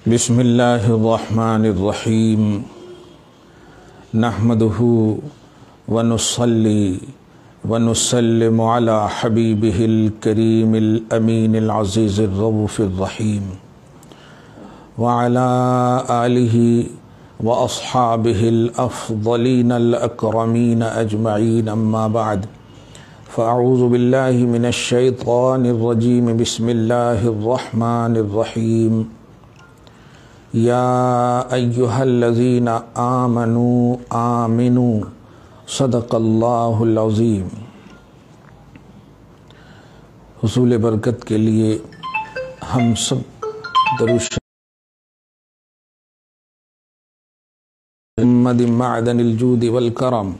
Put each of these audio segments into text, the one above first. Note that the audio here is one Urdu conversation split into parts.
بسم اللہ الرحمن الرحیم نحمدہ ونصلی ونسلم علی حبیبہ الکریم الامین العزیز الرؤوف الرحیم وعلی آلہ واصحابہ الافضلین الاکرمین اجمعین اما بعد فاعوذ باللہ من الشیطان الرجیم بسم اللہ الرحمن الرحیم یا ایہا الذین آمنوا آمنوا صدق اللہ العظیم۔ حصول برکت کے لیے ہم سب درود محمد معدن الجود والکرم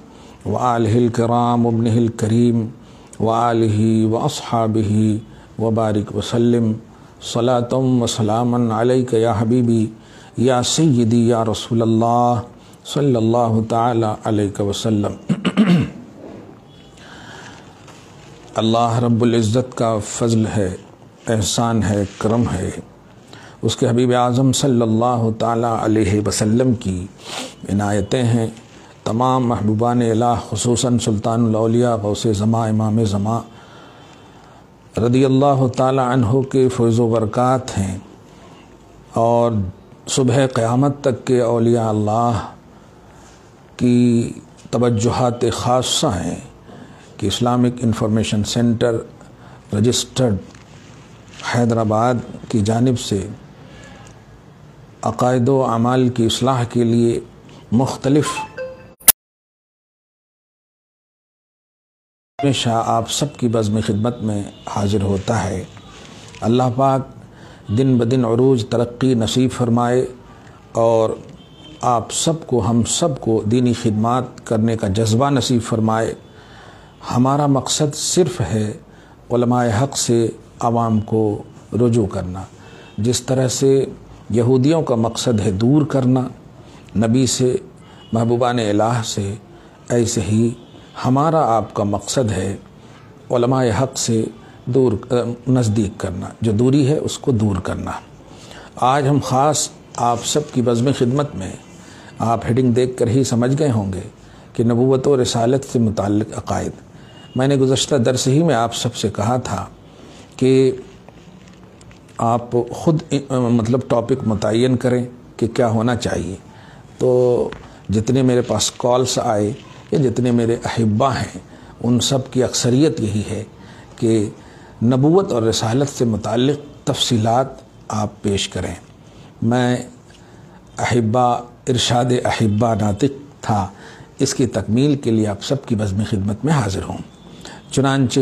وآلہ الکرام وابنہ الکریم وآلہ واصحابہ وبارک وسلم صلاۃ وسلاما علیک یا حبیبی یا سیدی یا رسول اللہ صلی اللہ تعالی علیہ وسلم۔ اللہ رب العزت کا فضل ہے، احسان ہے، کرم ہے، اس کے حبیب اعظم صلی اللہ تعالی علیہ وسلم کی عنایتیں ہیں۔ تمام محبوبان الہ خصوصاً سلطان الاولیاء غوث زماں امام زماں رضی اللہ تعالی عنہ کے فیض و برکات ہیں، اور صبح قیامت تک کے اولیاء اللہ کی توجہات خاصہ ہیں کہ Islamic information centre registered Hyderabad کی جانب سے عقائد و اعمال کی اصلاح کے لیے مختلف ہمیشہ آپ سب کی بزم خدمت میں حاضر ہوتا ہے۔ اللہ پاک دن بدن عروج ترقی نصیب فرمائے اور آپ سب کو، ہم سب کو دینی خدمات کرنے کا جذبہ نصیب فرمائے۔ ہمارا مقصد صرف ہے علماء حق سے عوام کو رجوع کرنا۔ جس طرح سے یہودیوں کا مقصد ہے دور کرنا نبی سے، محبوبان الہ سے، ایسے ہی ہمارا آپ کا مقصد ہے علماء حق سے دور نزدیک کرنا، جو دوری ہے اس کو دور کرنا۔ آج ہم خاص آپ سب کی بزم خدمت میں، آپ ہیڈنگ دیکھ کر ہی سمجھ گئے ہوں گے کہ نبوت و رسالت سے متعلق عقائد۔ میں نے گزشتہ درس ہی میں آپ سب سے کہا تھا کہ آپ خود ٹاپک متعین کریں کہ کیا ہونا چاہیے۔ تو جتنے میرے پاس کالز آئے یا جتنے میرے احبہ ہیں، ان سب کی اکثریت یہی ہے کہ نبوت اور رسالت سے متعلق تفصیلات آپ پیش کریں۔ میں احبہ ارشاد احبہ ناطق تھا، اس کی تکمیل کے لیے آپ سب کی بزم خدمت میں حاضر ہوں۔ چنانچہ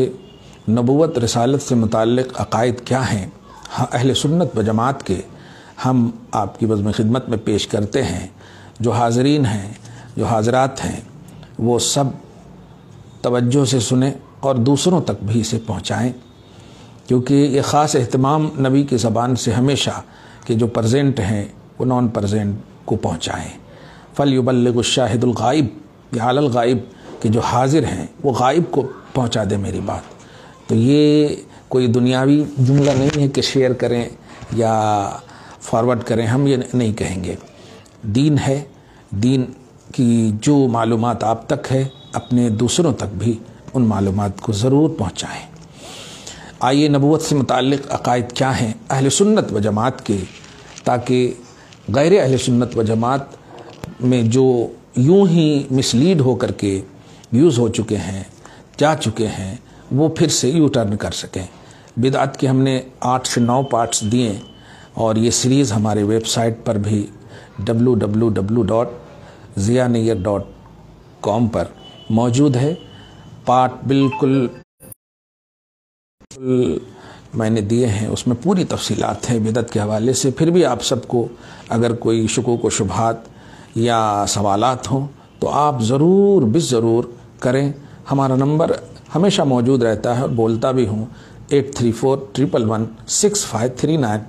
نبوت رسالت سے متعلق عقائد کیا ہیں، اہل سنت و جماعت کے ہم آپ کی بزم خدمت میں پیش کرتے ہیں۔ جو حاضرین ہیں، جو حاضرات ہیں، وہ سب توجہ سے سنیں اور دوسروں تک بھی اسے پہنچائیں، کیونکہ یہ خاص اہتمام نبی کی زبان سے ہمیشہ کہ جو پرزینٹ ہیں وہ نان پرزینٹ کو پہنچائیں۔ فَلْيُبَلِّغُ الشَّاهِدُ الْغَائِبُ یا عَلَى الْغَائِبِ، کہ جو حاضر ہیں وہ غائب کو پہنچا دیں میری بات۔ تو یہ کوئی دنیاوی جملہ نہیں ہے کہ شیئر کریں یا فارورڈ کریں، ہم یہ نہیں کہیں گے۔ دین ہے، دین کی جو معلومات آپ تک ہے اپنے دوسروں تک بھی ان معلومات کو ضرور پہنچائیں۔ آئیے نبوت سے متعلق عقائد کیا ہیں اہل سنت و جماعت کے، تاکہ غیر اہل سنت و جماعت میں جو یوں ہی مسلیڈ ہو کر کے یوز ہو چکے ہیں، جا چکے ہیں، وہ پھر سے یو ٹرن کر سکیں۔ بدعت کے ہم نے 8 سے 9 پارٹس دیے، اور یہ سیریز ہمارے ویب سائٹ پر بھی www.zianiyar.com پر موجود ہے۔ پارٹ بالکل میں نے دیے ہیں، اس میں پوری تفصیلات ہیں بدعت کے حوالے سے۔ پھر بھی آپ سب کو اگر کوئی شکوک و شبہات یا سوالات ہوں تو آپ ضرور بالضرور کریں۔ ہمارا نمبر ہمیشہ موجود رہتا ہے اور بولتا بھی ہوں، 8341116539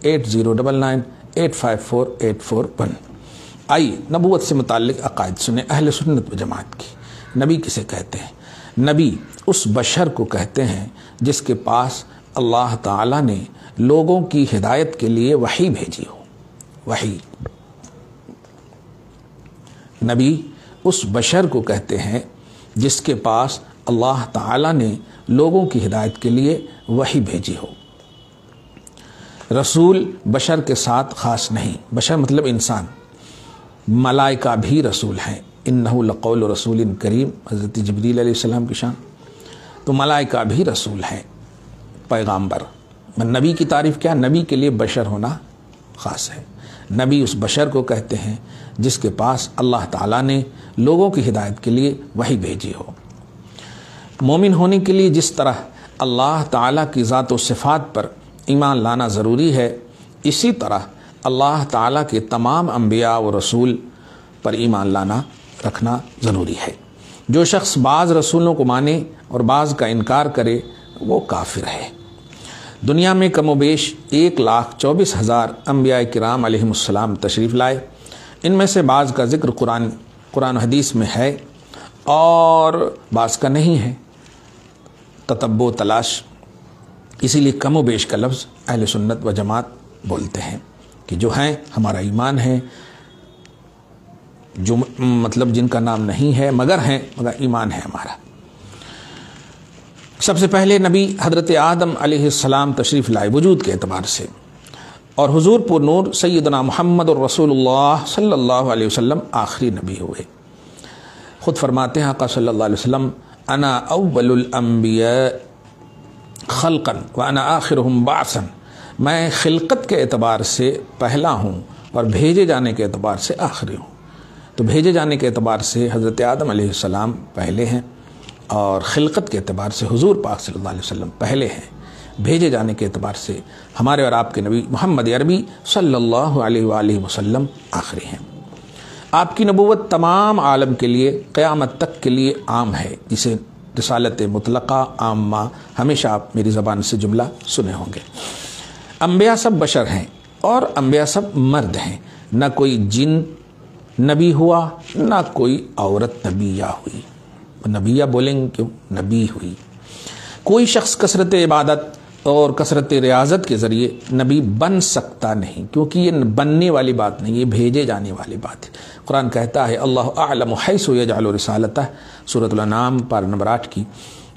8099854841۔ آئیے نبوت سے متعلق عقائد سنیں اہل سنت و جماعت کی۔ نبی کسے کہتے ہیں؟ نبی اس بشر کو کہتے ہیں جس کے پاس اللہ تعالیٰ نے لوگوں کی ہدایت کے لیے وحی بھیجی ہو۔ وحی۔ نبی اس بشر کو کہتے ہیں جس کے پاس اللہ تعالیٰ نے لوگوں کی ہدایت کے لیے وحی بھیجی ہو۔ رسول بشر کے ساتھ خاص نہیں، بشر مطلب انسان، ملائکہ بھی رسول ہیں۔ انہ لقول رسول کریم، حضرت جبریل علیہ السلام کی شان، تو ملائکہ بھی رسول ہیں، پیغامبر۔ نبی کی تعریف کیا؟ نبی کے لیے بشر ہونا خاص ہے۔ نبی اس بشر کو کہتے ہیں جس کے پاس اللہ تعالیٰ نے لوگوں کی ہدایت کے لیے وحی بھیجی ہو۔ مومن ہونے کے لیے جس طرح اللہ تعالیٰ کی ذات و صفات پر ایمان لانا ضروری ہے، اسی طرح اللہ تعالیٰ کے تمام انبیاء و رسول پر ایمان لانا رکھنا ضروری ہے۔ جو شخص بعض رسولوں کو مانے اور بعض کا انکار کرے وہ کافر ہے۔ دنیا میں کم و بیش 1,24,000 انبیاء کرام علیہم السلام تشریف لائے۔ ان میں سے بعض کا ذکر قرآن و حدیث میں ہے اور بعض کا نہیں ہے، تتبع و تلاش۔ اسی لیے کم و بیش کا لفظ اہل سنت و جماعت بولتے ہیں کہ جو ہیں ہمارا ایمان ہے، جو مطلب جن کا نام نہیں ہے مگر ہیں، مگر ایمان ہے ہمارا۔ سب سے پہلے نبی حضرت آدم علیہ السلام تشریف لائے وجود کے اعتبار سے، اور حضور پر نور سیدنا محمد الرسول اللہ صلی اللہ علیہ وسلم آخری نبی ہوئے۔ خود فرماتے ہیں آقا صلی اللہ علیہ وسلم، انا اول الانبیاء خلقا وانا آخرهم بعثا، میں خلقت کے اعتبار سے پہلا ہوں اور بھیجے جانے کے اعتبار سے آخری ہوں۔ تو بھیجے جانے کے اعتبار سے حضرت آدم علیہ السلام پہلے ہیں، اور خلقت کے اعتبار سے حضور پاک صلی اللہ علیہ وسلم پہلے ہیں، بھیجے جانے کے اعتبار سے ہمارے اور آپ کے نبی محمد عربی صلی اللہ علیہ وآلہ وسلم آخری ہیں۔ آپ کی نبوت تمام عالم کے لیے قیامت تک کے لیے عام ہے، جسے رسالت مطلقہ عامہ، ہمیشہ آپ میری زبان سے جملہ سنے ہوں گے۔ انبیاء سب بشر ہیں اور انبیاء سب مرد ہیں، نہ کوئی جن نبی ہوا نہ کوئی عورت نبیہ ہوئی۔ نبیہ بولیں گے کیوں؟ نبی ہوئی۔ کوئی شخص کثرت عبادت اور کثرت ریاضت کے ذریعے نبی بن سکتا نہیں، کیونکہ یہ بننے والی بات نہیں، یہ بھیجے جانے والی بات ہے۔ قرآن کہتا ہے اللہ اعلم حیث یجعل رسالتہ، سورۃ الانعام پارہ نمبر 8 کی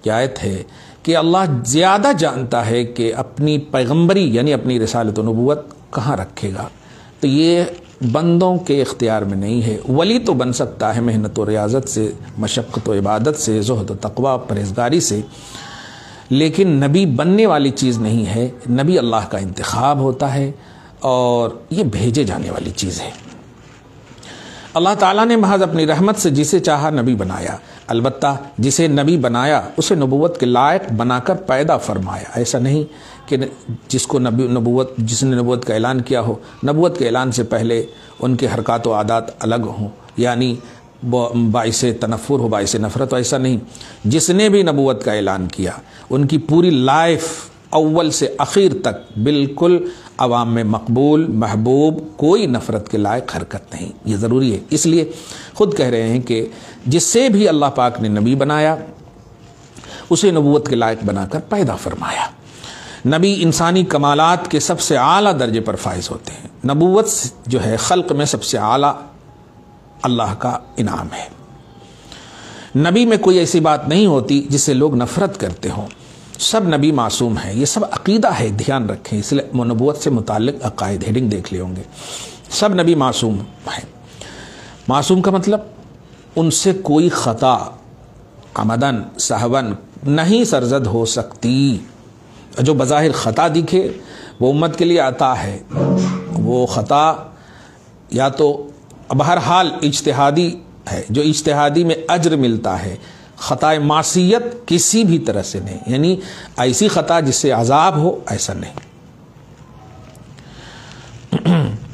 یہ آیت ہے کہ اللہ زیادہ جانتا ہے کہ اپنی پیغمبری یعنی اپنی رسالت و نبوت کہاں رکھے گا۔ تو یہ بندوں کے اختیار میں نہیں ہے۔ ولی تو بن سکتا ہے محنت و ریاضت سے، مشقت و عبادت سے، زہد و تقوی پرہیزگاری سے، لیکن نبی بننے والی چیز نہیں ہے۔ نبی اللہ کا انتخاب ہوتا ہے اور یہ بھیجے جانے والی چیز ہے۔ اللہ تعالیٰ نے محض اپنی رحمت سے جسے چاہا نبی بنایا، البتہ جسے نبی بنایا اسے نبوت کے لائق بنا کر پیدا فرمایا۔ ایسا نہیں کہ جس نے نبوت کا اعلان کیا ہو، نبوت کے اعلان سے پہلے ان کے حرکات و عادات الگ ہوں، یعنی باعث تنفر ہو، باعث نفرت ہو، ایسا نہیں۔ جس نے بھی نبوت کا اعلان کیا ان کی پوری لائف اول سے اخیر تک بالکل عوام میں مقبول، محبوب، کوئی نفرت کے لائق حرکت نہیں۔ یہ ضروری ہے۔ اس لیے خود کہہ رہے ہیں کہ جس سے بھی اللہ پاک نے نبی بنایا اسے نبوت کے لائق بنا کر پیدا فرمایا۔ نبی انسانی کمالات کے سب سے اعلیٰ درجے پر فائز ہوتے ہیں۔ نبوت جو ہے خلق میں سب سے اعلیٰ اللہ کا انعام ہے۔ نبی میں کوئی ایسی بات نہیں ہوتی جس سے لوگ نفرت کرتے ہوں۔ سب نبی معصوم ہیں، یہ سب عقیدہ ہے، دھیان رکھیں۔ اس لیے نبوت سے متعلق عقائد ہیڈنگ دیکھ لے ہوں گے۔ سب نبی معصوم ہیں۔ معصوم کا مطلب ان سے کوئی خطا عمدن سہون نہیں سرزد ہو سکتی۔ جو بظاہر خطا دکھے وہ امت کے لیے عطا ہے، وہ خطا یا تو بہرحال اجتہادی ہے، جو اجتہادی میں اجر ملتا ہے۔ خطا معصیت کسی بھی طرح سے نہیں، یعنی ایسی خطا جس سے عذاب ہو، ایسا نہیں۔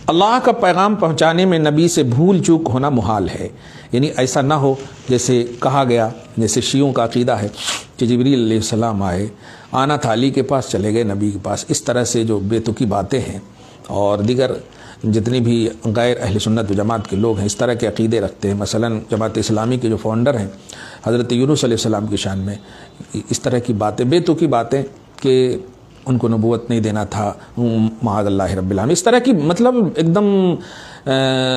اللہ کا پیغام پہنچانے میں نبی سے بھول چوک ہونا محال ہے، یعنی ایسا نہ ہو جیسے کہا گیا، جیسے شیعوں کا عقیدہ ہے کہ جبریل علیہ السلام آئے، آنا تھا علی کے پاس، چلے گئے نبی کے پاس۔ اس طرح سے جو بے تکی باتیں ہیں اور دیگر جتنی بھی غیر اہل سنت و جماعت کے لوگ ہیں اس طرح کے عقیدے رکھتے ہیں۔ مثلا جماعت اسلامی کے جو فاؤنڈر ہیں حضرت یونس علیہ السلام کی شان میں اس طرح کی باتیں، بے تکی باتیں کہ ان کو نبوت نہیں دینا تھا، معاذ اللہ رب العالمین. اس طرح کی مطلب ایک دم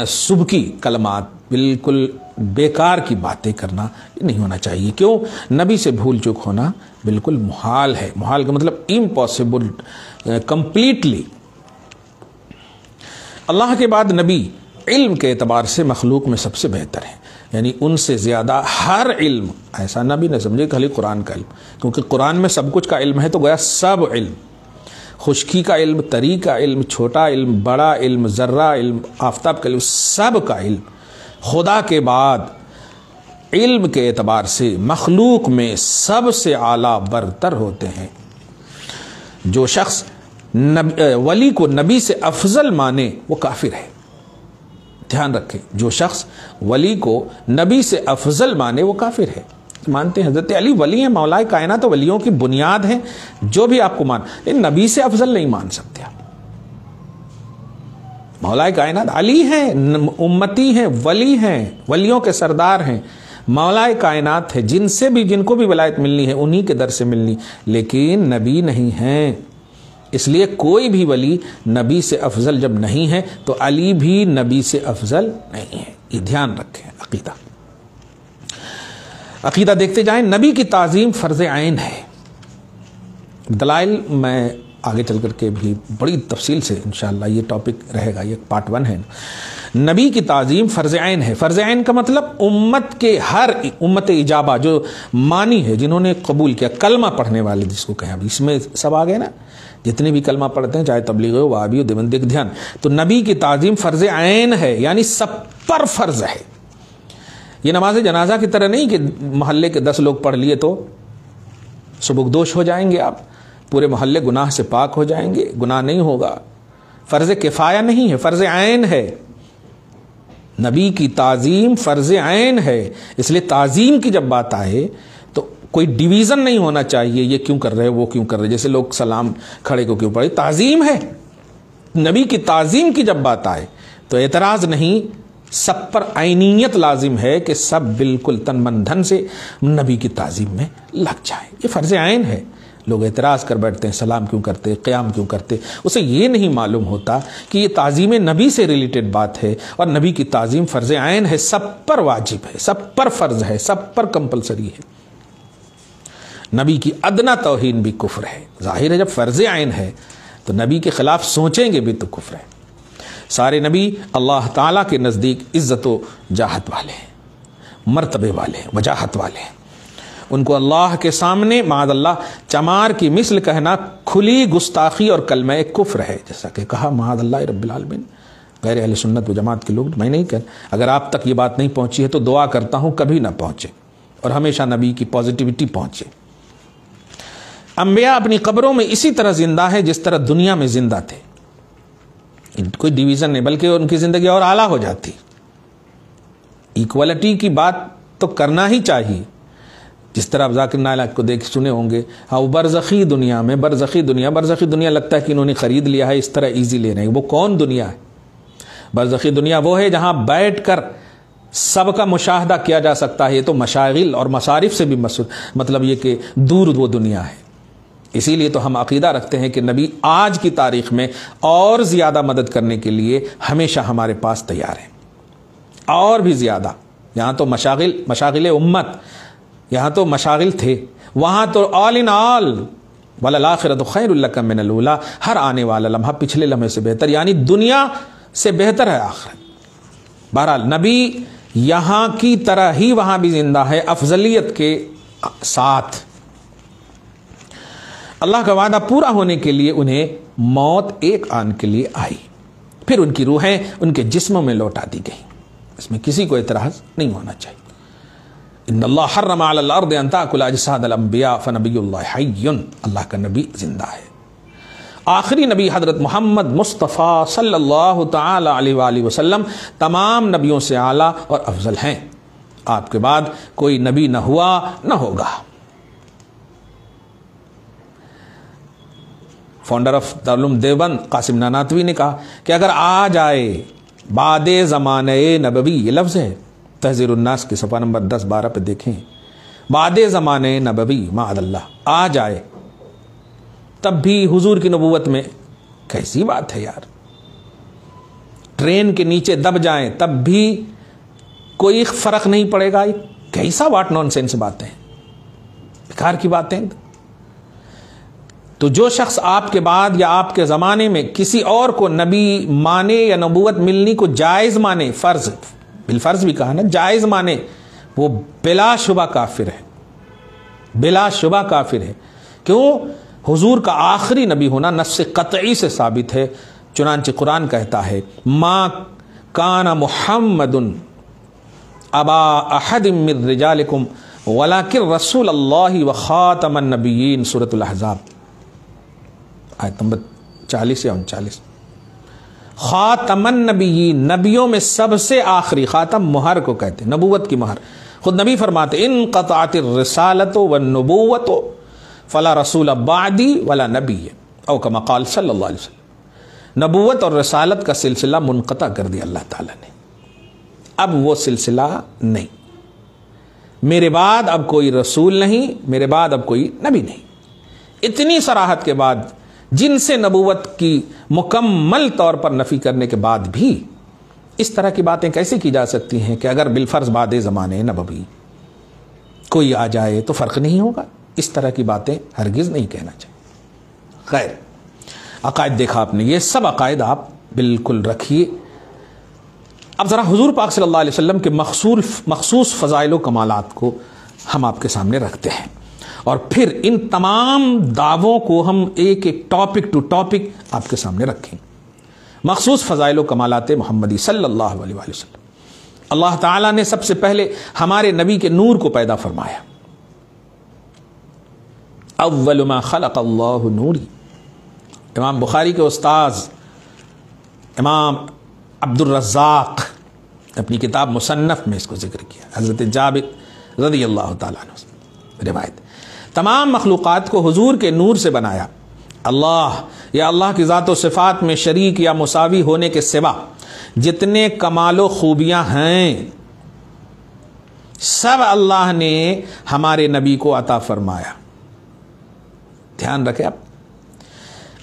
سبکی کلمات، بالکل بیکار کی باتیں کرنا نہیں ہونا چاہیے. کیوں؟ نبی سے بھول چوک ہونا بالکل محال ہے. محال کا مطلب امپاسبل، کمپلیٹلی. اللہ کے بعد نبی علم کے اعتبار سے مخلوق میں سب سے بہتر ہے، یعنی ان سے زیادہ ہر علم. ایسا نبی نہ سمجھے خالی قرآن کا علم، کیونکہ قرآن میں سب کچھ کا علم ہے، تو گویا سب علم، خشکی کا علم، طری کا علم، چھوٹا علم، بڑا علم، ذرہ علم، آفتاب کا علم، سب کا علم. خدا کے بعد علم کے اعتبار سے مخلوق میں سب سے اعلیٰ برتر ہوتے ہیں. جو شخص ولی کو نبی سے افضل مانے وہ کافر ہے. دھیان رکھیں، جو شخص ولی کو نبی سے افضل مانے وہ کافر ہے. مانتے ہیں حضرت علی ولی ہیں، مولا کائنات، ولیوں کی بنیاد ہیں، جو بھی آپ کو نبی سے افضل نہیں مان سکتے آپ. مولا کائنات علی ہیں، امتی ہیں، ولی ہیں، ولیوں کے سردار ہیں، مولا کائنات ہے، جن کو بھی ولایت ملنی ہے انہی کے در سے ملنی، لیکن نبی نہیں ہیں. اس لیے کوئی بھی ولی نبی سے افضل جب نہیں ہے تو علی بھی نبی سے افضل نہیں ہے. یہ دھیان رکھیں. عقیدہ دیکھتے جائیں. نبی کی تعظیم فرض عین ہے. دلائل میں آگے چل کر کے بھی بڑی تفصیل سے انشاءاللہ یہ ٹاپک رہے گا، یہ پارٹ 1 ہے. نبی کی تعظیم فرض عین ہے. فرض عین کا مطلب امت کے ہر امت اجابہ جو مانی ہے، جنہوں نے قبول کیا، کلمہ پڑھنے والے جس کو کہیں، اب اس میں سب آ گئے نا، جتنے بھی کلمہ پڑھتے ہیں، چاہے تبلیغ ہو، وہابی ہو، دیوبندی، دھیان. تو نبی کی تعظیم فرض عین ہے، یعنی سب پر فرض ہے. یہ نماز جنازہ کی طرح نہیں کہ محلے کے 10 لوگ پڑھ لیے تو سبکدوش ہو جائیں گے، آپ پورے محلے گناہ سے پاک ہو جائیں گے. گناہ نہیں ہوگا. فرض کفایہ نہیں ہے، فرض عین ہے. نبی کی تعظیم فرض عین ہے. اس لیے تعظیم کی جب بات آئے تو کوئی ڈیویژن نہیں ہونا چاہیے، یہ کیوں کر رہے وہ کیوں کر رہے، جیسے لوگ سلام کھڑے کو کیوں پڑھے. تعظیم ہے. نبی کی تعظیم کی جب بات آئے تو اعتراض نہیں، سب پر عینیت لازم ہے کہ سب بالکل تن من دھن سے نبی کی تعظیم میں لگ جائیں. یہ فرض عین ہے. لوگ اعتراض کر بیٹھتے ہیں، سلام کیوں کرتے، قیام کیوں کرتے. اسے یہ نہیں معلوم ہوتا کہ یہ تعظیم نبی سے ریلیٹڈ بات ہے، اور نبی کی تعظیم فرض عین ہے، سب پر واجب ہے، سب پر فرض ہے، سب پر کمپلسری ہے. نبی کی ادنا توہین بھی کفر ہے. ظاہر ہے جب فرض عین ہے تو نبی کے خلاف سوچیں گے بھی تو کفر ہے. سارے نبی اللہ تعالیٰ کے نزدیک عزت و جاہت والے ہیں، مرتبے والے ہیں، وجاہت والے ہیں. ان کو اللہ کے سامنے معاذ اللہ چمار کی مثل کہنا کھلی گستاخی اور کلمہ کفر ہے. جیسا کہ کہا معاذ اللہ رب العالمین، غیر اہل سنت و جماعت کے لوگ، میں نہیں کہہ، اگر آپ تک یہ بات نہیں پہنچی ہے تو دعا کرتا ہوں کبھی نہ پہنچے اور ہمیشہ نبی کی پازیٹیوٹی پہنچے. انبیاء اپنی قبروں میں اسی طرح زندہ ہیں جس طرح دنیا میں زندہ تھے. کوئی ڈیویژن نہیں، بلکہ ان کی زندگی اور اعلیٰ ہو جاتی. ایکوالٹی کی بات تو کرنا ہی چاہیے. جس طرح ذاکر نائک کو دیکھ سنے ہوں گے، ہاں وہ برزخی دنیا لگتا ہے کہ انہوں نے خرید لیا ہے، اس طرح ایزی لے رہے ہیں. وہ کون دنیا ہے؟ برزخی دنیا وہ ہے جہاں بیٹھ کر سب کا مشاہدہ کیا جا سکتا ہے. یہ تو مشاغل اور مصارف سے بھی مطلب یہ کہ دور وہ دنیا ہے. اسی لیے تو ہم عقیدہ رکھتے ہیں کہ نبی آج کی تاریخ میں اور زیادہ مدد کرنے کے لیے ہمیشہ ہمارے پاس تیار ہیں، اور بھی زیادہ. یہاں تو مشاغل امت، یہاں تو مشاغل تھے، وہاں تو آل ان آل وَلَلْآخِرَةُ خَيْرٌ لَكَ مِنَ الْأُولَىٰ، ہر آنے والا لمحہ پچھلے لمحے سے بہتر، یعنی دنیا سے بہتر ہے آخرت. بہرحال نبی یہاں کی طرح ہی وہاں بھی زندہ ہے، افضلیت کے ساتھ. اللہ کا وعدہ پورا ہونے کے لیے انہیں موت ایک آن کے لیے آئی، پھر ان کی روحیں ان کے جسموں میں لوٹا دی گئیں. اس میں کسی کو اعتراض نہیں ہونا چاہیے. ان اللہ حرم علی الارض ان تاکل اجساد الانبیاء فنبی اللہ حی، اللہ کا نبی زندہ ہے. آخری نبی حضرت محمد مصطفیٰ صلی اللہ تعالی علیہ وآلہ وسلم تمام نبیوں سے اعلیٰ اور افضل ہیں. آپ کے بعد کوئی نبی نہ ہوا نہ ہوگا. فاؤنڈر آف دارالعلوم دیوبند قاسم ناناتوی نے کہا کہ اگر آ جائے بعد زمانہ نبوی، یہ لفظ ہے تحذیر الناس کے صفحہ نمبر 10-12 پہ دیکھیں، بعد زمانہ نبوی معاذ اللہ آ جائے تب بھی حضور کی نبوت میں، کیسی بات ہے یار، ٹرین کے نیچے دب جائیں تب بھی کوئی فرق نہیں پڑے گا، کیسا واٹ نان سینس باتیں ہیں، بیکار کی باتیں. تو جو شخص آپ کے بعد یا آپ کے زمانے میں کسی اور کو نبی مانے یا نبوت ملنی کو جائز مانے، فرض بالفرض بھی کہا نا، جائز مانے، وہ بلا شبہ کافر ہے، بلا شبہ کافر ہے. کیوں؟ حضور کا آخری نبی ہونا نص قطعی سے ثابت ہے. چنانچہ قرآن کہتا ہے ما کان محمد ابا احد من رجالکم ولکن رسول اللہ وخاتم النبیین، سورۃ الاحزاب آیت نمبر 40 یا 39. خاتم النبیین، نبیوں میں سب سے آخری، خاتم مہر کو کہتے ہیں، نبوت کی مہر. خود نبی فرماتے انقطعت الرسالۃ والنبوۃ فلا رسول بعدی ولا نبی، او کما قال صلی اللہ علیہ وسلم. نبوت اور رسالت کا سلسلہ منقطع کر دیا اللہ تعالیٰ نے، اب وہ سلسلہ نہیں، میرے بعد اب کوئی رسول نہیں، میرے بعد اب کوئی نبی نہیں. اتنی صراحت کے بعد، جن سے نبوت کی مکمل طور پر نفی کرنے کے بعد بھی اس طرح کی باتیں کیسے کی جا سکتی ہیں کہ اگر بالفرض بعد زمانے نبوی کوئی آ جائے تو فرق نہیں ہوگا؟ اس طرح کی باتیں ہرگز نہیں کہنا چاہیے. خیر، عقائد دیکھا آپ نے، یہ سب عقائد آپ بالکل رکھیے. اب ذرا حضور پاک صلی اللہ علیہ وسلم کے مخصوص فضائل و کمالات کو ہم آپ کے سامنے رکھتے ہیں، اور پھر ان تمام دعووں کو ہم ایک ایک ٹاپک ٹو ٹاپک آپ کے سامنے رکھیں. مخصوص فضائل و کمالات محمدی صلی اللہ علیہ وآلہ وسلم. اللہ تعالیٰ نے سب سے پہلے ہمارے نبی کے نور کو پیدا فرمایا. اول ما خلق اللہ نوری. امام بخاری کے استاذ امام عبد الرزاق اپنی کتاب مصنف میں اس کو ذکر کیا. حضرت جابر رضی اللہ تعالیٰ عنہ روایت، تمام مخلوقات کو حضور کے نور سے بنایا. اللہ یا اللہ کی ذات و صفات میں شریک یا مساوی ہونے کے سوا جتنے کمال و خوبیاں ہیں سب اللہ نے ہمارے نبی کو عطا فرمایا. دھیان رکھیں آپ،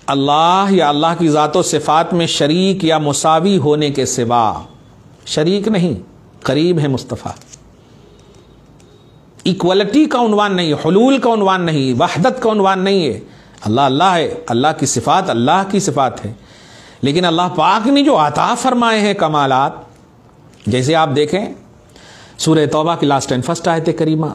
اللہ یا اللہ کی ذات و صفات میں شریک یا مساوی ہونے کے سوا، شریک نہیں، قریب ہے مصطفیٰ، ایکوالٹی کا عنوان نہیں، حلول کا عنوان نہیں، وحدت کا عنوان نہیں ہے. اللہ اللہ ہے، اللہ کی صفات اللہ کی صفات ہے، لیکن اللہ پاک نے جو عطا فرمائے ہیں کمالات، جیسے آپ دیکھیں سورہ توبہ کی لاسٹ اینڈ فرسٹ آیت کریمہ،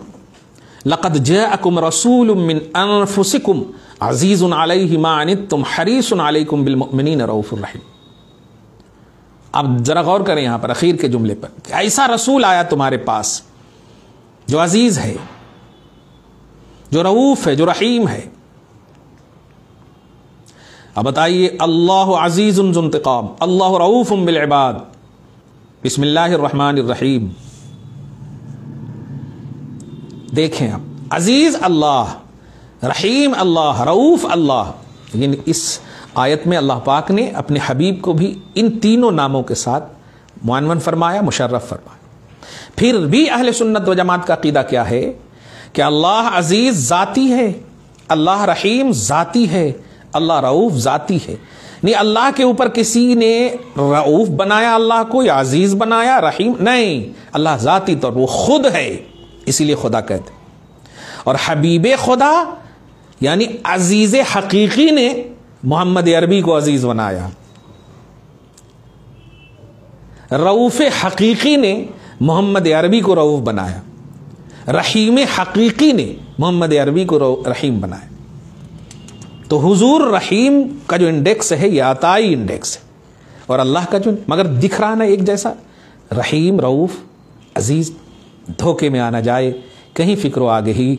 لقد جاءکم رسول من انفسکم عزیز علیہ ما عنتم حریص علیکم بالمؤمنین رؤوف الرحیم. اب ذرا غور کریں یہاں پر اخیر کے جملے پر، کہ ایسا رسول آیا تمہارے پاس جو عزیز ہے، جو رؤوف ہے، جو رحیم ہے. اب بتائیے، اللہ عزیز ذو انتقام، اللہ رؤوف بالعباد. بسم اللہ الرحمن الرحیم. دیکھیں آپ، عزیز اللہ، رحیم اللہ، رؤوف اللہ. لیکن اس آیت میں اللہ پاک نے اپنے حبیب کو بھی ان تینوں ناموں کے ساتھ معنون فرمایا، مشرف فرمایا. پھر بھی اہل سنت و جماعت کا عقیدہ کیا ہے کہ اللہ عزیز ذاتی ہے، اللہ رحیم ذاتی ہے، اللہ رؤوف ذاتی ہے. نہیں اللہ کے اوپر کسی نے رؤوف بنایا اللہ کو یا عزیز بنایا، رحیم نہیں، اللہ ذاتی طور وہ خود ہے، اسی لیے خدا کہتے. اور حبیب خدا یعنی عزیز حقیقی نے محمد عربی کو عزیز بنایا، رؤوف حقیقی نے محمد عربی کو رؤوف بنایا، رحیم حقیقی نے محمد عربی کو رحیم بنایا. تو حضور رحیم کا جو انڈیکس ہے یہ عطائی انڈیکس ہے، اور اللہ کا جو مگر دکھ رہا نا ایک جیسا، رحیم رؤوف عزیز. دھوکے میں آنا جائے، کہیں فکر و آگہی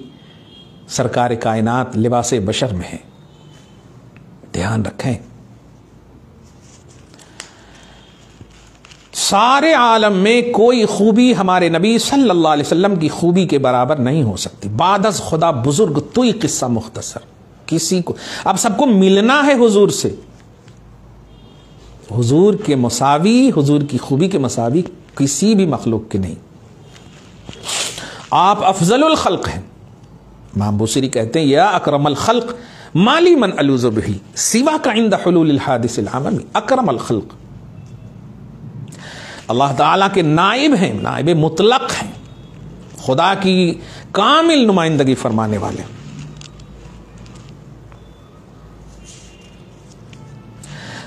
سرکار کائنات لباس بشر میں ہے. دھیان رکھیں، سارے عالم میں کوئی خوبی ہمارے نبی صلی اللہ علیہ وسلم کی خوبی کے برابر نہیں ہو سکتی. بعد از خدا بزرگ توئی قصہ مختصر. کسی کو اب سب کو ملنا ہے حضور سے، حضور کے مساوی، حضور کی خوبی کے مساوی کسی بھی مخلوق کے نہیں. آپ افضل الخلق ہیں. امام بوصیری کہتے ہیں یا اکرم الخلق مالی من الوذ بہ سوا کا عند حلول الحادث العممی اکرم الخلق. اللہ تعالیٰ کے نائب ہیں، نائب مطلق ہیں، خدا کی کامل نمائندگی فرمانے والے.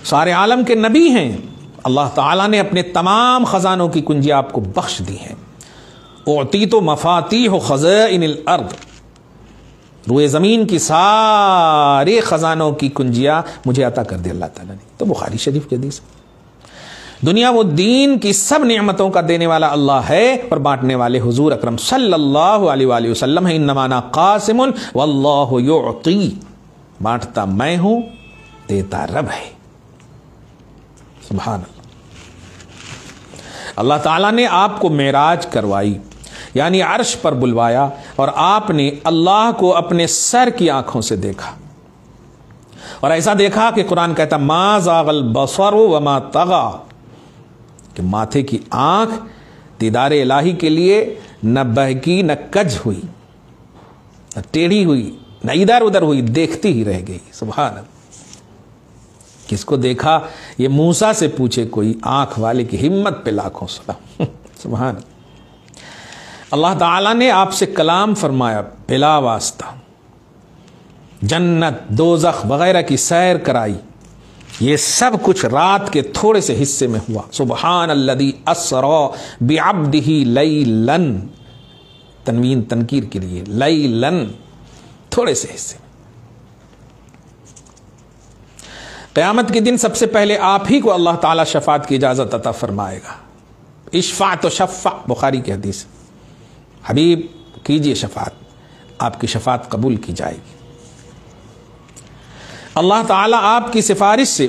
سارے عالم کے نبی ہیں. اللہ تعالیٰ نے اپنے تمام خزانوں کی کنجی آپ کو بخش دی ہیں. اعطیت مفاتیح خزائن الارض، روئے زمین کی سارے خزانوں کی کنجیاں مجھے عطا کر دی اللہ تعالیٰ نے. تو بخاری شریف کی حدیث. دنیا و دین کی سب نعمتوں کا دینے والا اللہ ہے اور بانٹنے والے حضور اکرم صلی اللہ علیہ وآلہ وسلم ہے. انما انا قاسم واللہ یعطی، بانٹتا میں ہوں، دیتا رب ہے. سبحان اللہ. اللہ تعالیٰ نے آپ کو معراج کروائی، یعنی عرش پر بلوایا، اور آپ نے اللہ کو اپنے سر کی آنکھوں سے دیکھا، اور ایسا دیکھا کہ قرآن کہتا ما زاغ البصر وما طغى، کہ ماتھے کی آنکھ دیدار الہی کے لیے نہ بہکی نہ کج ہوئی، نہ ٹیڑھی ہوئی، نہ ادھر ادھر ہوئی، دیکھتی ہی رہ گئی. سبحان اللہ. کس کو دیکھا؟ یہ موسیٰ سے پوچھے کوئی، آنکھ والے کی ہمت پہ لاکھوں سلام. سبحان اللہ. اللہ تعالیٰ نے آپ سے کلام فرمایا بلا واسطہ، جنت دوزخ وغیرہ کی سیر کرائی. یہ سب کچھ رات کے تھوڑے سے حصے میں ہوا. سبحان الذی اسری بعبدہ لیلا، تنوین تنکیر کے لیے، لیلا، تھوڑے سے حصے. قیامت کے دن سب سے پہلے آپ ہی کو اللہ تعالیٰ شفاعت کی اجازت عطا فرمائے گا. اشفع تو شفع، بخاری کی حدیث. حبیب کیجئے شفاعت، آپ کی شفاعت قبول کی جائے گی. اللہ تعالیٰ آپ کی سفارش سے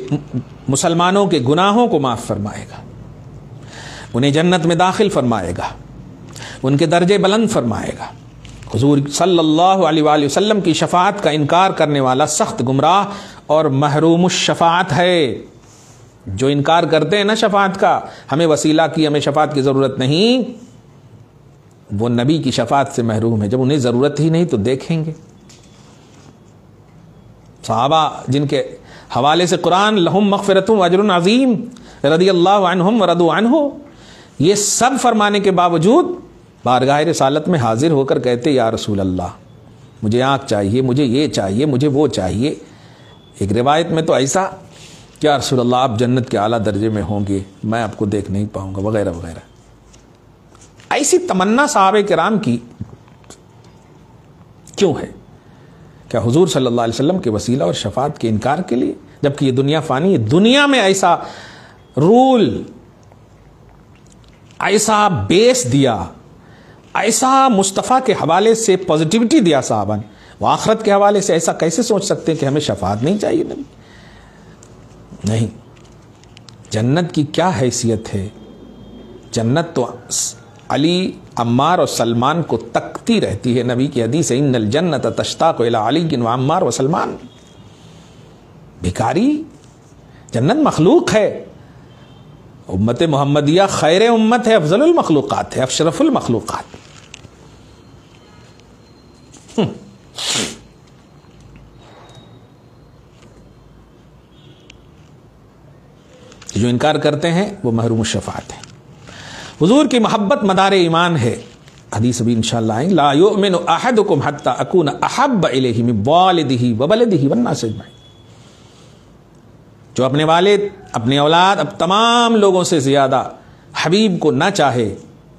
مسلمانوں کے گناہوں کو معاف فرمائے گا، انہیں جنت میں داخل فرمائے گا، ان کے درجے بلند فرمائے گا. حضور صلی اللہ علیہ وآلہ وسلم کی شفاعت کا انکار کرنے والا سخت گمراہ اور محروم الشفاعت ہے. جو انکار کرتے ہیں نا شفاعت کا، ہمیں وسیلہ کی، ہمیں شفاعت کی ضرورت نہیں، وہ نبی کی شفاعت سے محروم ہے. جب انہیں ضرورت ہی نہیں تو دیکھیں گے. صحابہ جن کے حوالے سے قرآن لہم مغفرۃ و اجر عظیم رضی اللہ عنہم ورضوا عنہ، یہ سب فرمانے کے باوجود بارگاہ رسالت میں حاضر ہو کر کہتے یا رسول اللہ مجھے آنکھ چاہیے، مجھے یہ چاہیے، مجھے وہ چاہیے. ایک روایت میں تو ایسا کہ یا رسول اللہ آپ جنت کے اعلیٰ درجے میں ہوں گے، میں آپ کو دیکھ نہیں پاؤں گا، وغیرہ وغیرہ. ایسی تمنا صحابہ کرام کی کیوں ہے؟ کیا حضور صلی اللہ علیہ وسلم کے وسیلہ اور شفاعت کے انکار کے لیے؟ جبکہ یہ دنیا فانی ہے. دنیا میں ایسا رول، ایسا بیس دیا، ایسا مصطفیٰ کے حوالے سے پازیٹیوٹی دیا صحابہ نے، وہ آخرت کے حوالے سے ایسا کیسے سوچ سکتے ہیں کہ ہمیں شفاعت نہیں چاہیے؟ نہیں. جنت کی کیا حیثیت ہے؟ جنت تو علی، عمار اور سلمان کو تکتی رہتی ہے. نبی کی حدیث ہے ان الجنت تشتاق الی علی و عمار و سلمان. بھکاری، جنت مخلوق ہے. امت محمدیہ خیر امت ہے، افضل المخلوقات ہے، اشرف المخلوقات. جو انکار کرتے ہیں وہ محروم الشفاعت ہے. حضور کی محبت مدار ایمان ہے. حدیث ابھی انشاءاللہ آئیں. لا یؤمن احدکم حتی اکون احب الیہ من والدہ وولدہ والناس اجمعین. جو اپنے والد، اپنے اولاد، اب تمام لوگوں سے زیادہ حبیب کو نہ چاہے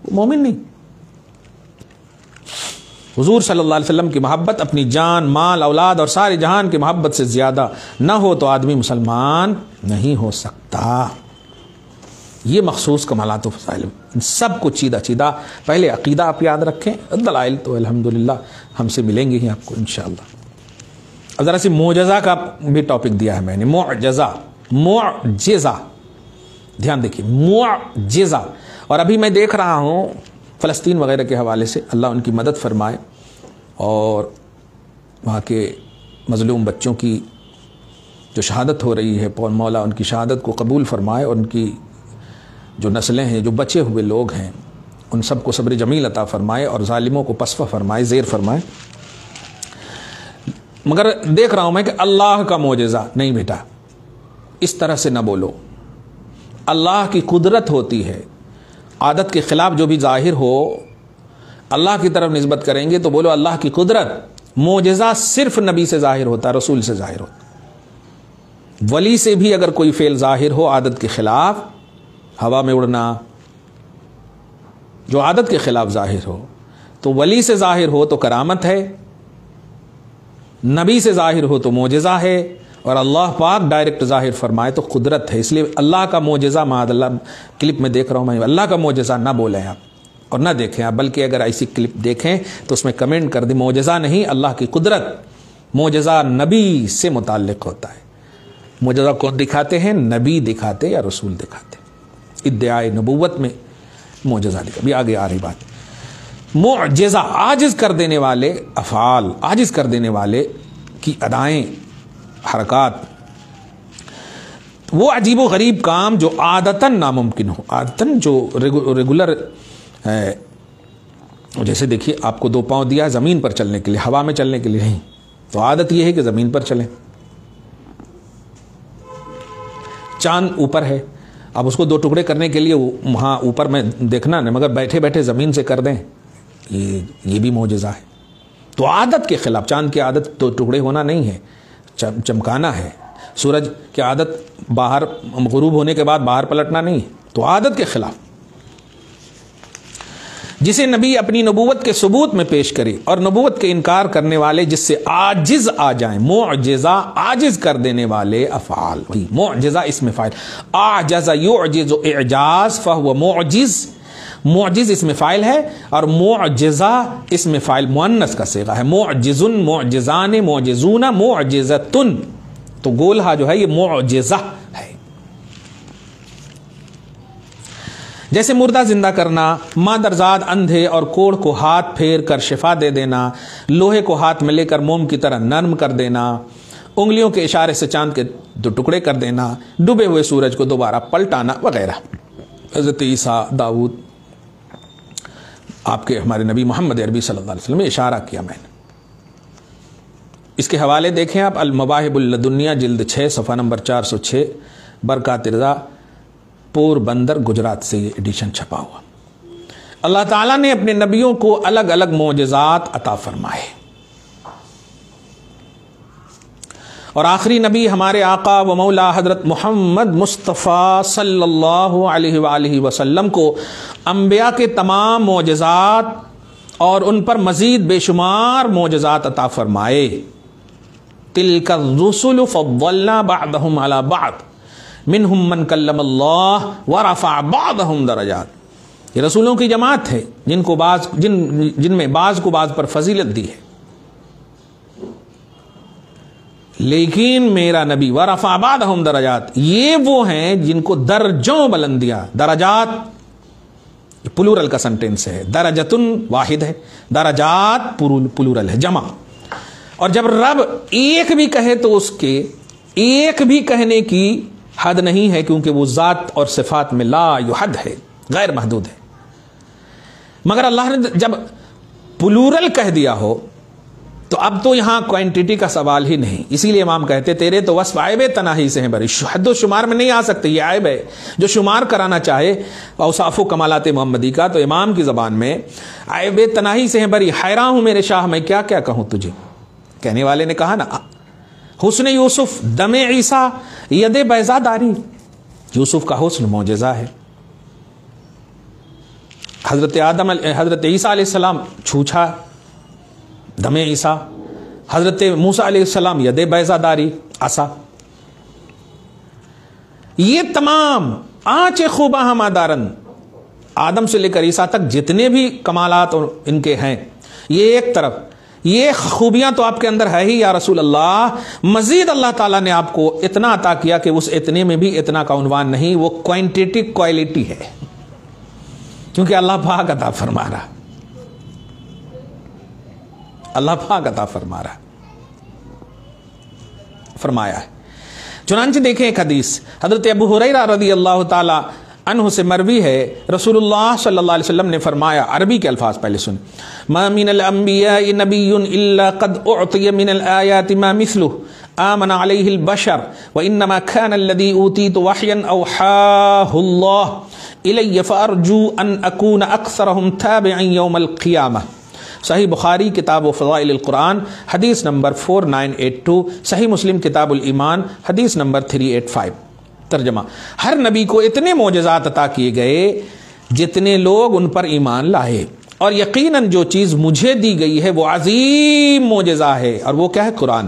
وہ مومن نہیں. حضور صلی اللہ علیہ وسلم کی محبت اپنی جان، مال، اولاد اور سارے جہان کی محبت سے زیادہ نہ ہو تو آدمی مسلمان نہیں ہو سکتا. یہ مخصوص کمالات و فضائل ان سب کو چیدہ چیدہ پہلے عقیدہ آپ یاد رکھیں. دلائل تو الحمدللہ ہم سے ملیں گے ہی آپ کو انشاءاللہ. اب ذرا سی معجزہ کا بھی ٹاپک دیا ہے میں نے. معجزہ، معجزہ، دھیان دیکھیے، معجزہ. اور ابھی میں دیکھ رہا ہوں فلسطین وغیرہ کے حوالے سے، اللہ ان کی مدد فرمائے اور وہاں کے مظلوم بچوں کی جو شہادت ہو رہی ہے، مولا ان کی شہادت کو قبول فرمائے اور ان کی جو نسلیں ہیں، جو بچے ہوئے لوگ ہیں، ان سب کو صبر جمیل عطا فرمائے اور ظالموں کو پسپا فرمائے، زیر فرمائے. مگر دیکھ رہا ہوں میں کہ اللہ کا معجزہ نہیں بیٹا، اس طرح سے نہ بولو. اللہ کی قدرت ہوتی ہے، عادت کے خلاف جو بھی ظاہر ہو اللہ کی طرف نسبت کریں گے تو بولو اللہ کی قدرت. معجزہ صرف نبی سے ظاہر ہوتا ہے، رسول سے ظاہر ہوتا ہے. ولی سے بھی اگر کوئی فعل ظاہر ہو عادت کے خلاف، ہوا میں اڑنا جو عادت کے خلاف ظاہر ہو تو ولی سے ظاہر ہو تو کرامت ہے، نبی سے ظاہر ہو تو معجزہ ہے، اور اللہ پاک ڈائریکٹ ظاہر فرمائے تو قدرت ہے. اس لیے اللہ کا معجزہ، معاذ اللہ کلپ میں دیکھ رہا ہوں میں، اللہ کا معجزہ نہ بولیں آپ اور نہ دیکھیں آپ، بلکہ اگر ایسی کلپ دیکھیں تو اس میں کمنٹ کر دیں معجزہ نہیں اللہ کی قدرت. معجزہ نبی سے متعلق ہوتا ہے. معجزہ کون دکھاتے ہیں؟ نبی دکھاتے یا رسول دکھاتے. ادعائے نبوت میں معجزہ دکھا. بھی آگے آ رہی بات. معجزہ عاجز کر دینے والے افعال، عاجز کر دینے والے کی ادائیں، حرکات، وہ عجیب و غریب کام جو عادتاً ناممکن ہو. عادتاً جو ریگولر ہے، جیسے دیکھیے آپ کو 2 پاؤں دیا زمین پر چلنے کے لیے، ہوا میں چلنے کے لیے نہیں، تو عادت یہ ہے کہ زمین پر چلیں. چاند اوپر ہے، اب اس کو 2 ٹکڑے کرنے کے لیے وہاں اوپر میں دیکھنا نہیں، مگر بیٹھے بیٹھے زمین سے کر دیں، یہ بھی معجزہ ہے. تو عادت کے خلاف، چاند کی عادت 2 ٹکڑے ہونا نہیں ہے، چمکانا ہے. سورج کی عادت باہر غروب ہونے کے بعد باہر پلٹنا نہیں ہے، تو عادت کے خلاف. جسے نبی اپنی نبوت کے ثبوت میں پیش کرے اور نبوت کے انکار کرنے والے جس سے عاجز آ جائیں. معجزہ عاجز کر دینے والے افعال. معجزہ اسم فاعل، اعجز یعجز اعجاز فهو معجز. معجز اسم فاعل ہے اور معجزہ اسم فاعل مؤنث کا صیغہ ہے. معجز، معجزان، معجزون، معجزتن. تو گولہا جو ہے یہ معجزہ ہے. جیسے مردہ زندہ کرنا، مادرزاد اندھے اور کوڑ کو ہاتھ پھیر کر شفا دے دینا، لوہے کو ہاتھ میں لے کر موم کی طرح نرم کر دینا، انگلیوں کے اشارے سے چاند کے 2 ٹکڑے کر دینا، ڈوبے ہوئے سورج کو دوبارہ پلٹانا وغیرہ. حضرت عیسیٰ، داؤد، آپ کے ہمارے نبی محمد عربی صلی اللہ علیہ وسلم نے اشارہ کیا. میں نے اس کے حوالے دیکھیں آپ، المواہب اللدنیہ جلد 6 صفحہ نمبر 406، برکات رضا، پور بندر، گجرات سے یہ ایڈیشن چھپا ہوا. اللہ تعالیٰ نے اپنے نبیوں کو الگ الگ معجزات عطا فرمائے، اور آخری نبی ہمارے آقا و مولا حضرت محمد مصطفیٰ صلی اللہ علیہ وآلہ وسلم کو انبیاء کے تمام معجزات اور ان پر مزید بے شمار معجزات عطا فرمائے. تلک الرسل فضلنا بعضهم على بعض منہم من کلم اللہ ورفع بعضهم درجات. یہ رسولوں کی جماعت ہے جن میں بعض کو بعض پر فضیلت دی ہے، لیکن میرا نبی ورفع بعضهم درجات، یہ وہ ہیں جن کو درجوں بلند دیا. درجات پلورل کا سنٹینس ہے، درجتن واحد ہے، درجات پلورل ہے، جمع. اور جب رب ایک بھی کہے تو اس کے ایک بھی کہنے کی حد نہیں ہے، کیونکہ وہ ذات اور صفات میں لا یحد ہے، غیر محدود ہے. مگر اللہ نے جب پلورل کہہ دیا ہو تو اب تو یہاں کوانٹٹی کا سوال ہی نہیں. اسی لیے امام کہتے تیرے تو وصف عیب تناہی سے ہیں بری، حد و شمار میں نہیں آ سکتے، یہ عیب ہے. جو شمار کرانا چاہے اوصاف و کمالات محمدی کا تو امام کی زبان میں عیب تناہی سے ہیں بری. حیران ہوں میرے شاہ میں کیا کیا کہوں تجھے. کہنے والے نے کہا نا، حسن یوسف دم عیسیٰ ید بیضا داری. یوسف کا حسن معجزہ ہے. حضرت عیسیٰ علیہ السلام چھوچا دم عیسیٰ، حضرت موسیٰ علیہ السلام ید بیضا داری، عصا. یہ تمام آنچ خوبہ ہما دارن، آدم سے لے کر عیسیٰ تک جتنے بھی کمالات ان کے ہیں، یہ ایک طرف، یہ خوبیاں تو آپ کے اندر ہے ہی یا رسول اللہ. مزید اللہ تعالیٰ نے آپ کو اتنا عطا کیا کہ اس اتنے میں بھی اتنا کا عنوان نہیں، وہ کوانٹٹی کوالٹی ہے، کیونکہ اللہ پاک عطا فرما رہا، اللہ پاک عطا فرما رہا، فرمایا ہے. چنانچہ دیکھیں ایک حدیث، حضرت ابو ہریرہ رضی اللہ تعالی عنہ سے مروی ہے رسول اللہ صلی اللہ علیہ وسلم نے فرمایا، عربی کے الفاظ پہلے سن، ما من الانبیاء نبی الا قد اعطی من الآیات ما مثلہ آمن علیہ البشر وانما كان الذی اوتیت وحیا اوحاہ اللہ الی فارجو ان اکون اکثرهم تابعا یوم القیامہ۔ صحیح بخاری کتاب و فضائل القرآن حدیث نمبر 4982، صحیح مسلم کتاب الایمان حدیث نمبر 385۔ ترجمہ، ہر نبی کو اتنے معجزات عطا کیے گئے جتنے لوگ ان پر ایمان لائے، اور یقیناً جو چیز مجھے دی گئی ہے وہ عظیم معجزہ ہے، اور وہ کیا ہے؟ قرآن،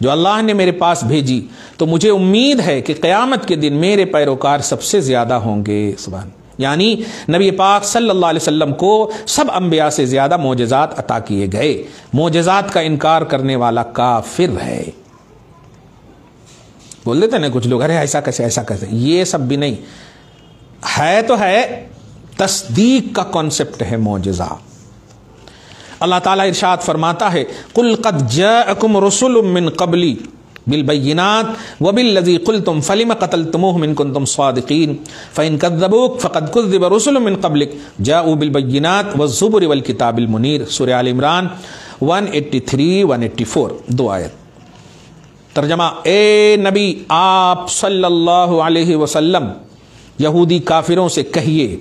جو اللہ نے میرے پاس بھیجی، تو مجھے امید ہے کہ قیامت کے دن میرے پیروکار سب سے زیادہ ہوں گے۔ سبحان، یعنی نبی پاک صلی اللہ علیہ وسلم کو سب انبیاء سے زیادہ معجزات عطا کیے گئے۔ معجزات کا انکار کرنے والا کافر ہے۔ بول دیتے نا کچھ لوگ، ارے ایسا کیسے، ایسا کیسے، یہ سب بھی نہیں ہے، تو ہے تصدیق کا کانسیپٹ ہے معجزہ۔ اللہ تعالیٰ ارشاد فرماتا ہے، قل قد جاءکم رسل من قبلی بالبینات وبالذی قلتم فلم قتلتموہم ان کنتم صادقین فإن کذبوک فقد کذب رسل من قبلک جاءوا بالبینات والزبر والکتاب المنیر۔ سورہ آل عمران 183 184، 2 آیت۔ ترجمہ، اے نبی آپ صلی اللہ علیہ وسلم یہودی کافروں سے کہیے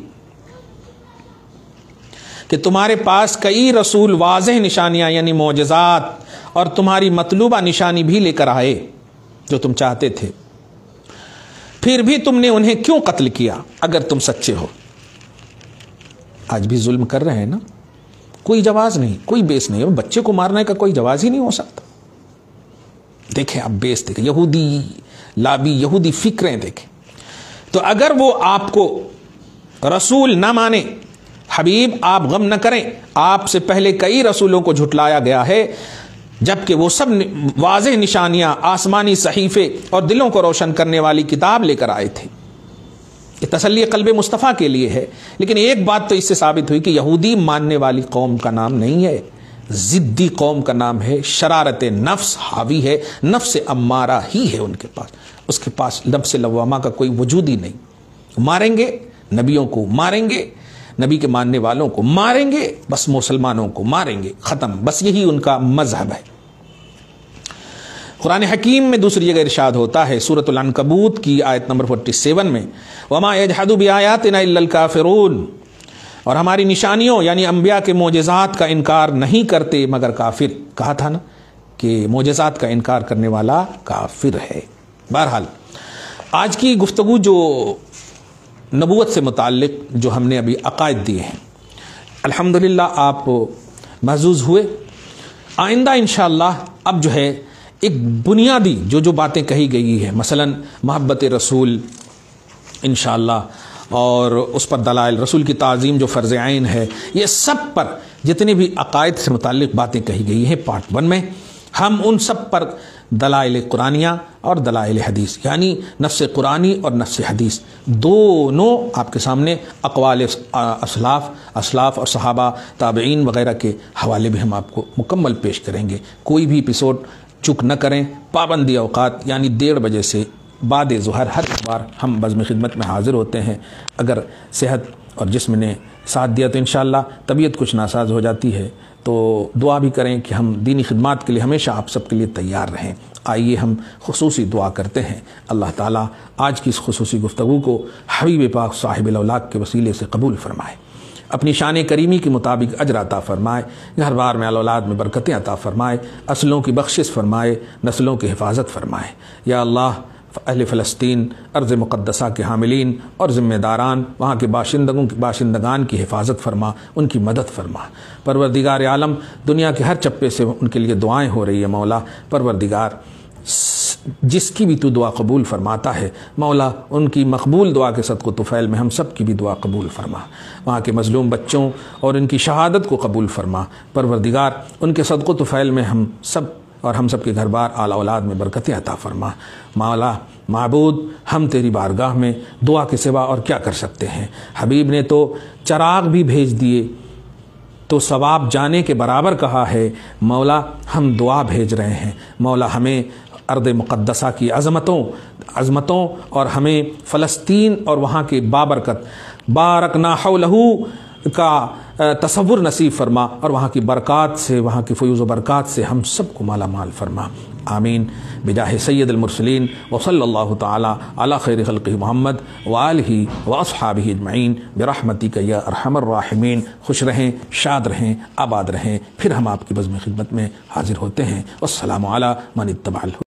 کہ تمہارے پاس کئی رسول واضح نشانیاں یعنی معجزات اور تمہاری مطلوبہ نشانی بھی لے کر آئے جو تم چاہتے تھے، پھر بھی تم نے انہیں کیوں قتل کیا اگر تم سچے ہو؟ آج بھی ظلم کر رہے ہیں نا، کوئی جواز نہیں، کوئی بیس نہیں، بچے کو مارنے کا کوئی جواز ہی نہیں ہو سکتا۔ دیکھیں آپ بیس دیکھیں، یہودی لابی، یہودی فکریں دیکھیں۔ تو اگر وہ آپ کو رسول نہ مانے، حبیب آپ غم نہ کریں، آپ سے پہلے کئی رسولوں کو جھٹلایا گیا ہے، جبکہ وہ سب واضح نشانیاں، آسمانی صحیفے اور دلوں کو روشن کرنے والی کتاب لے کر آئے تھے۔ یہ تسلی قلب مصطفیٰ کے لیے ہے، لیکن ایک بات تو اس سے ثابت ہوئی کہ یہودی ماننے والی قوم کا نام نہیں ہے، ضدی قوم کا نام ہے، شرارت نفس حاوی ہے، نفس امارہ ہی ہے ان کے پاس، اس کے پاس نفس لوامہ کا کوئی وجود ہی نہیں۔ ماریں گے نبیوں کو، ماریں گے نبی کے ماننے والوں کو، ماریں گے بس مسلمانوں کو، ماریں گے، ختم، بس یہی ان کا مذہب ہے۔ قرآن حکیم میں دوسری جگہ ارشاد ہوتا ہے سورۃ العنکبوت کی آیت نمبر 47 میں، وما یجحد بآیاتنا الا الکافرون، اور ہماری نشانیوں یعنی انبیاء کے معجزات کا انکار نہیں کرتے مگر کافر۔ کہا تھا نا کہ معجزات کا انکار کرنے والا کافر ہے۔ بہرحال آج کی گفتگو جو نبوت سے متعلق جو ہم نے ابھی عقائد دیے ہیں، الحمدللہ آپ محظوظ ہوئے۔ آئندہ انشاءاللہ اب جو ہے ایک بنیادی جو باتیں کہی گئی ہے، مثلا محبت رسول انشاءاللہ، اور اس پر دلائل، رسول کی تعظیم جو فرض عین ہے، یہ سب پر جتنی بھی عقائد سے متعلق باتیں کہی گئی ہیں پارٹ 1 میں، ہم ان سب پر دلائل قرآنیہ اور دلائل حدیث یعنی نفس قرآنی اور نفس حدیث دونوں آپ کے سامنے، اقوال اسلاف اور صحابہ تابعین وغیرہ کے حوالے بھی ہم آپ کو مکمل پیش کریں گے۔ کوئی بھی ایپیسوڈ چک نہ کریں، پابندی اوقات یعنی 1:30 بجے سے بعد ظہر ہر بار ہم بزم خدمت میں حاضر ہوتے ہیں۔ اگر صحت اور جسم نے ساتھ دیا تو انشاءاللہ، طبیعت کچھ ناساز ہو جاتی ہے تو دعا بھی کریں کہ ہم دینی خدمات کے لیے ہمیشہ آپ سب کے لیے تیار رہیں۔ آئیے ہم خصوصی دعا کرتے ہیں، اللہ تعالیٰ آج کی اس خصوصی گفتگو کو حبیب پاک صاحب الاولاق کے وسیلے سے قبول فرمائے، اپنی شان کریمی کے مطابق اجر عطا فرمائے، گھر بار میں اولاد میں برکتیں عطا فرمائے، اصلوں کی بخشش فرمائے، نسلوں کی حفاظت فرمائے۔ یا اللہ، اہل فلسطین، ارض مقدسہ کے حاملین اور ذمہ داران، وہاں کے باشندگان کی حفاظت فرما، ان کی مدد فرما۔ پروردگار عالم، دنیا کے ہر چپے سے ان کے لیے دعائیں ہو رہی ہے مولا، پروردگار جس کی بھی تو دعا قبول فرماتا ہے مولا، ان کی مقبول دعا کے صدق و طفیل میں ہم سب کی بھی دعا قبول فرما، وہاں کے مظلوم بچوں اور ان کی شہادت کو قبول فرما۔ پروردگار ان کے صدق و طفیل میں ہم سب اور ہم سب کے گھر بار آل اولاد میں برکتیں عطا فرما۔ مولا معبود، ہم تیری بارگاہ میں دعا کے سوا اور کیا کر سکتے ہیں؟ حبیب نے تو چراغ بھی بھیج دیے تو ثواب جانے کے برابر کہا ہے، مولا ہم دعا بھیج رہے ہیں، مولا ہمیں ارض مقدسہ کی عظمتوں اور ہمیں فلسطین اور وہاں کے بابرکت بارکنا حولہ کا تصور نصیب فرما، اور وہاں کی برکات سے، وہاں کی فیوز و برکات سے ہم سب کو مالا مال فرما، آمین بجاہ سید المرسلین وصلی اللہ تعالی علی خیر خلقہ محمد وآلہ واصحابہ اجمعین برحمتک یا ارحم الراحمین۔ خوش رہیں، شاد رہیں، آباد رہیں، پھر ہم آپ کی بزم خدمت میں حاضر ہوتے ہیں۔ والسلام علی من اتبع الہدی۔